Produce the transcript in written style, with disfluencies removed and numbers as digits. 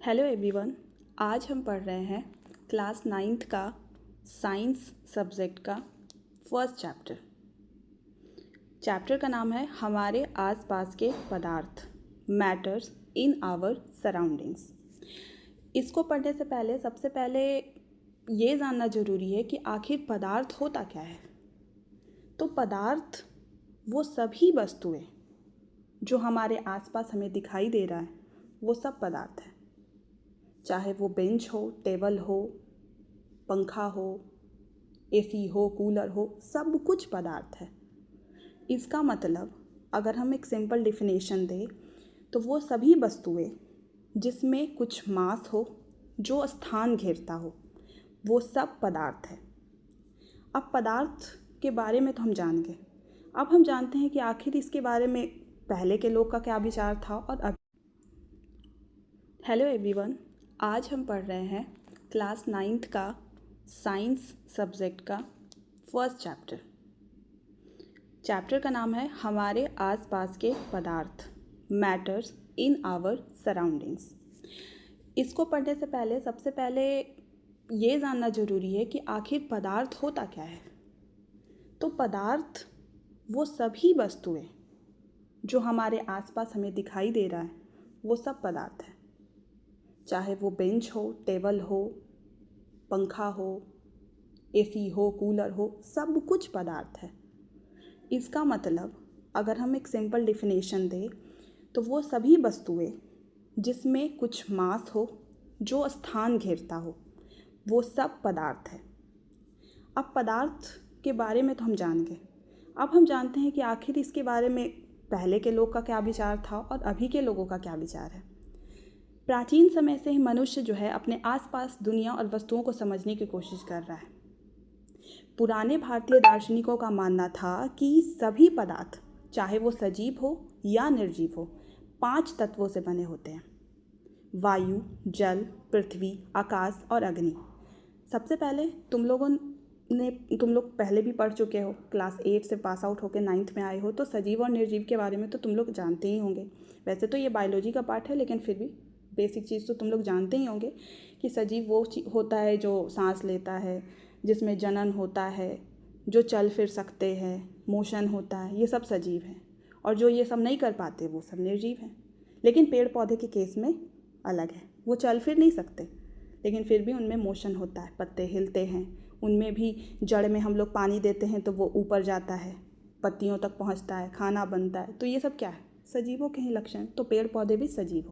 Hello everyone. आज हम पढ़ रहे हैं क्लास 9th का साइंस सब्जेक्ट का फर्स्ट चैप्टर का नाम है हमारे आसपास के पदार्थ, मैटर्स इन आवर सराउंडिंग्स। इसको पढ़ने से पहले सबसे पहले ये जानना ज़रूरी है कि आखिर पदार्थ होता क्या है। तो पदार्थ वो सभी वस्तुएं जो हमारे आसपास हमें दिखाई दे रहा है वो सब पदार्थ है, चाहे वो बेंच हो, टेबल हो, पंखा हो, एसी हो, कूलर हो, सब कुछ पदार्थ है। इसका मतलब अगर हम एक सिंपल डिफिनेशन दें तो वो सभी वस्तुएं जिसमें कुछ मास हो, जो स्थान घेरता हो, वो सब पदार्थ है। अब पदार्थ के बारे में तो हम जान गए। अब हम जानते हैं कि आखिर इसके बारे में पहले के लोग का क्या विचार था और अब। Hello everyone. आज हम पढ़ रहे हैं क्लास 9th का साइंस सब्जेक्ट का फर्स्ट चैप्टर का नाम है हमारे आसपास के पदार्थ, मैटर्स इन आवर सराउंडिंग्स। इसको पढ़ने से पहले सबसे पहले ये जानना ज़रूरी है कि आखिर पदार्थ होता क्या है। तो पदार्थ वो सभी वस्तुएं जो हमारे आसपास हमें दिखाई दे रहा है वो सब पदार्थ है, चाहे वो बेंच हो, टेबल हो, पंखा हो, एसी हो, कूलर हो, सब कुछ पदार्थ है। इसका मतलब अगर हम एक सिंपल डिफिनेशन दें तो वो सभी वस्तुएं जिसमें कुछ मास हो, जो स्थान घेरता हो, वो सब पदार्थ है। अब पदार्थ के बारे में तो हम जान गए। अब हम जानते हैं कि आखिर इसके बारे में पहले के लोग का क्या विचार था और अभी के लोगों का क्या विचार है। प्राचीन समय से ही मनुष्य जो है अपने आसपास दुनिया और वस्तुओं को समझने की कोशिश कर रहा है। पुराने भारतीय दार्शनिकों का मानना था कि सभी पदार्थ, चाहे वो सजीव हो या निर्जीव हो, 5 तत्वों से बने होते हैं: वायु, जल, पृथ्वी, आकाश और अग्नि। सबसे पहले तुम लोग पहले भी पढ़ चुके हो, क्लास 8 से पास आउट होकर 9th में आए हो, तो सजीव और निर्जीव के बारे में तो तुम लोग जानते ही होंगे। वैसे तो ये बायोलॉजी का पार्ट है, लेकिन फिर भी बेसिक चीज़ तो तुम लोग जानते ही होंगे कि सजीव वो होता है जो सांस लेता है, जिसमें जनन होता है, जो चल फिर सकते हैं, मोशन होता है, ये सब सजीव हैं। और जो ये सब नहीं कर पाते वो सब निर्जीव हैं। लेकिन पेड़ पौधे के केस में अलग है, वो चल फिर नहीं सकते लेकिन फिर भी उनमें मोशन होता है, पत्ते हिलते हैं, उनमें भी जड़ में हम लोग पानी देते हैं तो वो ऊपर जाता है, पत्तियों तक पहुंचता है, खाना बनता है। तो ये सब क्या है? सजीवों के ही लक्षण। तो पेड़ पौधे भी सजीव हो।